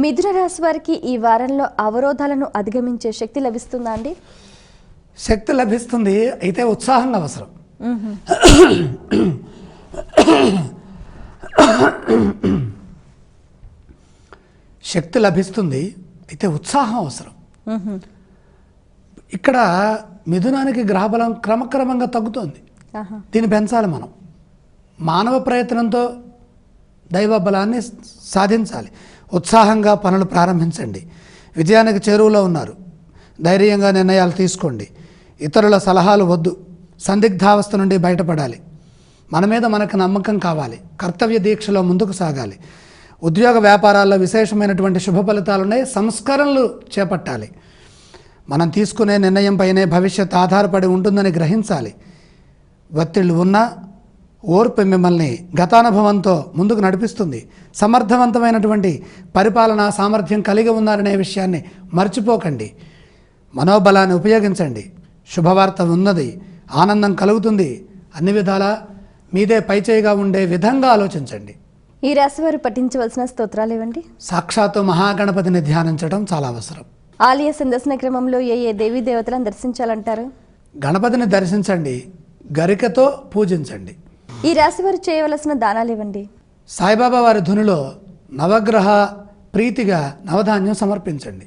మిథున రాశి వారికి ఈ వారంలో అవరోధాలను అధిగమించే శక్తి లభిస్తుందా అండి? శక్తి లభిస్తుంది, అయితే ఉత్సాహంగా అవసరం. శక్తి లభిస్తుంది, అయితే ఉత్సాహం అవసరం. ఇక్కడ మిథునానికి గ్రహబలం క్రమక్రమంగా తగ్గుతోంది. దీన్ని పెంచాలి మనం. మానవ ప్రయత్నంతో దైవ బలాన్ని సాధించాలి. ఉత్సాహంగా పనులు ప్రారంభించండి. విజయానికి చేరువలో ఉన్నారు. ధైర్యంగా నిర్ణయాలు తీసుకోండి. ఇతరుల సలహాలు వద్దు. సందిగ్ధావస్థ నుండి బయటపడాలి. మన మీద మనకు నమ్మకం కావాలి. కర్తవ్య దీక్షలో ముందుకు సాగాలి. ఉద్యోగ వ్యాపారాల్లో విశేషమైనటువంటి శుభ ఫలితాలు ఉన్నాయి. సంస్కరణలు చేపట్టాలి. మనం తీసుకునే నిర్ణయంపైనే భవిష్యత్ ఆధారపడి ఉంటుందని గ్రహించాలి. ఒత్తిళ్లు ఉన్నా ఓర్పు మిమ్మల్ని గతానుభవంతో ముందుకు నడిపిస్తుంది. సమర్థవంతమైనటువంటి పరిపాలనా సామర్థ్యం కలిగి ఉన్నారనే విషయాన్ని మర్చిపోకండి. మనోబలాన్ని ఉపయోగించండి. శుభవార్త ఉన్నది, ఆనందం కలుగుతుంది. అన్ని విధాలా మీదే పైచేయిగా ఉండే విధంగా ఆలోచించండి. ఈ రాశి వారు పఠించవలసిన స్తోత్రాలు ఏవండి? సాక్షాత్తు మహాగణపతిని ధ్యానించడం చాలా అవసరం. ఆలయ సందర్శన క్రమంలో ఏ దేవీ దేవతలను దర్శించాలంటారు? గణపతిని దర్శించండి, గరికతో పూజించండి. ఈ రాశి వారు చేయవలసిన దానాలు ఇవ్వండి. సాయిబాబా వారి ధునిలో నవగ్రహ ప్రీతిగా నవధాన్యం సమర్పించండి.